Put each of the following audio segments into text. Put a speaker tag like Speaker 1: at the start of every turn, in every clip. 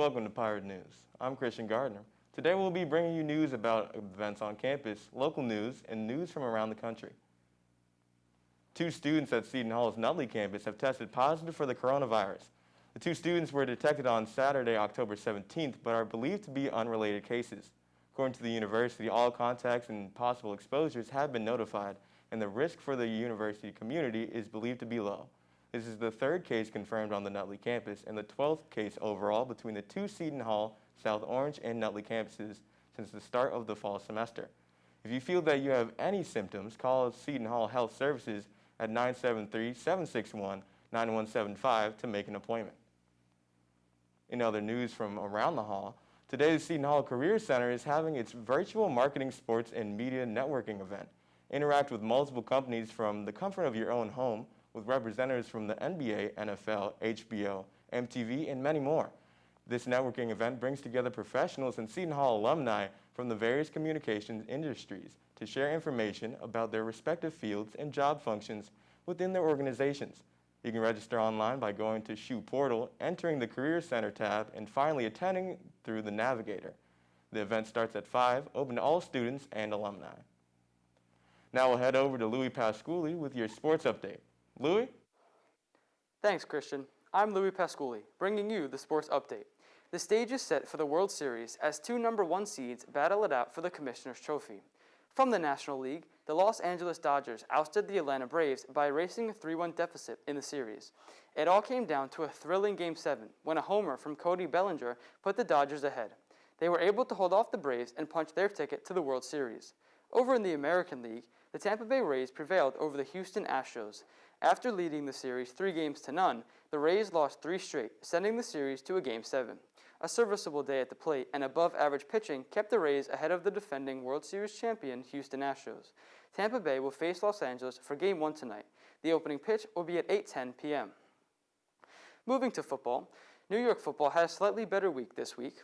Speaker 1: welcome to Pirate News. I'm Christian Gardner. Today we'll be bringing you news about events on campus, local news, and news from around the country. 2 students at Seton Hall's Nutley campus have tested positive for the coronavirus. The 2 students were detected on Saturday, October 17th, but are believed to be unrelated cases. According to the university, all contacts and possible exposures have been notified, and the risk for the university community is believed to be low. This is the 3rd case confirmed on the Nutley campus and the 12th case overall between the 2 Seton Hall, South Orange, and Nutley campuses since the start of the fall semester. If you feel that you have any symptoms, call Seton Hall Health Services at 973-761-9175 to make an appointment. In other news from around the hall, today the Seton Hall Career Center is having its virtual marketing, sports, and media networking event. Interact with multiple companies from the comfort of your own home with representatives from the NBA, NFL, HBO, MTV, and many more. This networking event brings together professionals and Seton Hall alumni from the various communications industries to share information about their respective fields and job functions within their organizations. You can register online by going to SHU Portal, entering the Career Center tab, and finally attending through the Navigator. The event starts at 5, open to all students and alumni. Now we'll head over to Louis Pasculli with your sports update. Louis?
Speaker 2: Thanks, Christian. I'm Louis Pasculli, bringing you the sports update. The stage is set for the World Series as 2 number 1 seeds battle it out for the Commissioner's Trophy. From the National League, the Los Angeles Dodgers ousted the Atlanta Braves by erasing a 3-1 deficit in the series. It all came down to a thrilling Game 7 when a homer from Cody Bellinger put the Dodgers ahead. They were able to hold off the Braves and punch their ticket to the World Series. Over in the American League, the Tampa Bay Rays prevailed over the Houston Astros. After leading the series 3-0, the Rays lost 3 straight, sending the series to a Game 7. A serviceable day at the plate and above-average pitching kept the Rays ahead of the defending World Series champion Houston Astros. Tampa Bay will face Los Angeles for Game 1 tonight. The opening pitch will be at 8:10 p.m. Moving to football, New York football had a slightly better week this week.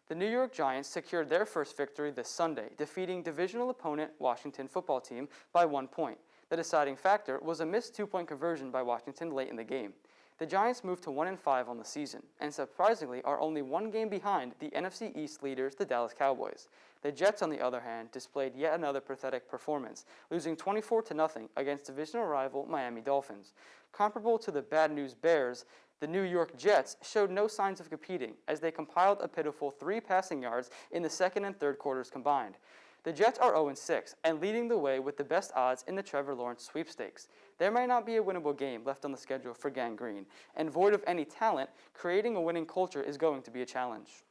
Speaker 2: The New York Giants secured their first victory this Sunday, defeating divisional opponent Washington football team by 1 point. The deciding factor was a missed 2-point conversion by Washington late in the game. The Giants moved to 1-5 on the season, and surprisingly are only 1 game behind the NFC East leaders, the Dallas Cowboys. The Jets, on the other hand, displayed yet another pathetic performance, losing 24-0 against divisional rival Miami Dolphins. Comparable to the bad news Bears, the New York Jets showed no signs of competing as they compiled a pitiful 3 passing yards in the second and third quarters combined. The Jets are 0-6 and leading the way with the best odds in the Trevor Lawrence sweepstakes. There might not be a winnable game left on the schedule for Gang Green, and void of any talent, creating a winning culture is going to be a challenge.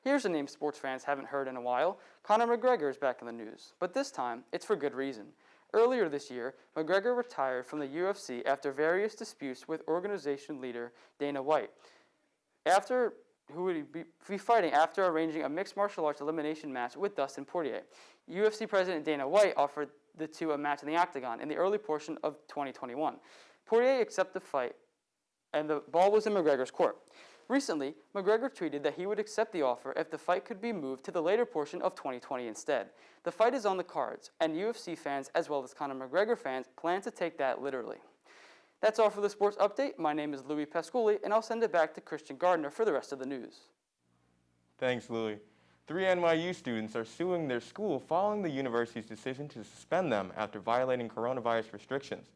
Speaker 2: Here's a name sports fans haven't heard in a while. Conor McGregor is back in the news, but this time it's for good reason. Earlier this year, McGregor retired from the UFC after various disputes with organization leader Dana White. Who would he be fighting after arranging a mixed martial arts elimination match with Dustin Poirier. UFC President Dana White offered the 2 a match in the octagon in the early portion of 2021. Poirier accepted the fight, and the ball was in McGregor's court. Recently, McGregor tweeted that he would accept the offer if the fight could be moved to the later portion of 2020 instead. The fight is on the cards, and UFC fans as well as Conor McGregor fans plan to take that literally. That's all for the sports update. My name is Louis Pasculli, and I'll send it back to Christian Gardner for the rest of the news.
Speaker 1: Thanks, Louis. 3 NYU students are suing their school following the university's decision to suspend them after violating coronavirus restrictions.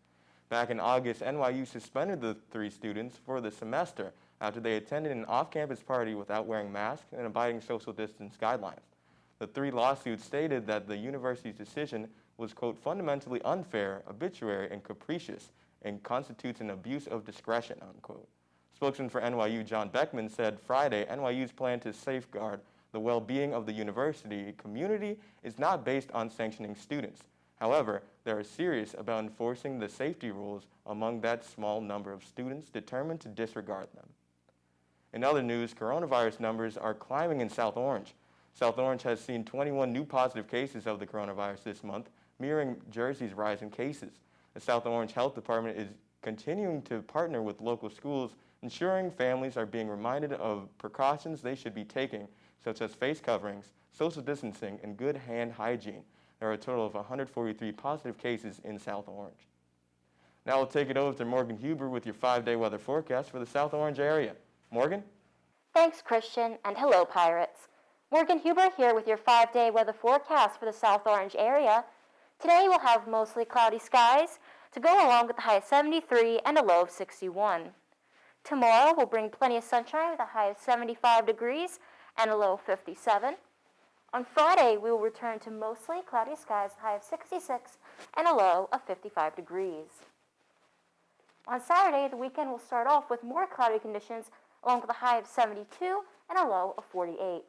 Speaker 1: Back in August, NYU suspended the 3 students for the semester after they attended an off-campus party without wearing masks and abiding social distance guidelines. The 3 lawsuits stated that the university's decision was, quote, fundamentally unfair, arbitrary, and capricious, and constitutes an abuse of discretion, unquote. Spokesman for NYU, John Beckman, said Friday NYU's plan to safeguard the well-being of the university community is not based on sanctioning students. However, they are serious about enforcing the safety rules among that small number of students determined to disregard them. In other news, coronavirus numbers are climbing in South Orange. South Orange has seen 21 new positive cases of the coronavirus this month, mirroring Jersey's rise in cases. The South Orange Health Department is continuing to partner with local schools, ensuring families are being reminded of precautions they should be taking, such as face coverings, social distancing, and good hand hygiene. There are a total of 143 positive cases in South Orange. Now we'll take it over to Morgan Huber with your 5-day weather forecast for the South Orange area. Morgan?
Speaker 3: Thanks, Christian, and hello, Pirates. Morgan Huber here with your 5-day weather forecast for the South Orange area. Today we'll have mostly cloudy skies to go along with a high of 73 and a low of 61. Tomorrow will bring plenty of sunshine with a high of 75 degrees and a low of 57. On Friday, we will return to mostly cloudy skies with a high of 66 and a low of 55 degrees. On Saturday, the weekend will start off with more cloudy conditions along with a high of 72 and a low of 48.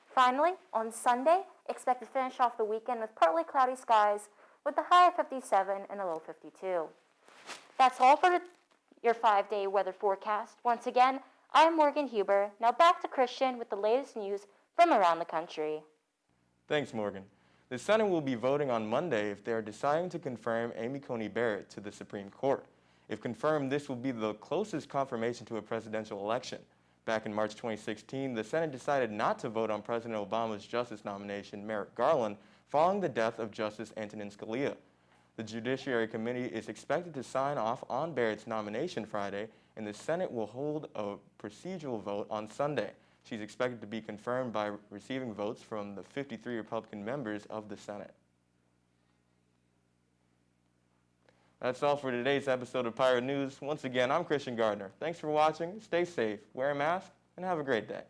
Speaker 3: Finally, on Sunday, expect to finish off the weekend with partly cloudy skies with a high of 57 and a low of 52. That's all for your 5-day weather forecast. Once again, I'm Morgan Huber. Now back to Christian with the latest news from around the country.
Speaker 1: Thanks, Morgan. The Senate will be voting on Monday if they are deciding to confirm Amy Coney Barrett to the Supreme Court. If confirmed, this will be the closest confirmation to a presidential election. Back in March 2016, the Senate decided not to vote on President Obama's justice nomination, Merrick Garland, following the death of Justice Antonin Scalia. The Judiciary Committee is expected to sign off on Barrett's nomination Friday, and the Senate will hold a procedural vote on Sunday. She's expected to be confirmed by receiving votes from the 53 Republican members of the Senate. That's all for today's episode of Pirate News. Once again, I'm Christian Gardner. Thanks for watching, stay safe, wear a mask, and have a great day.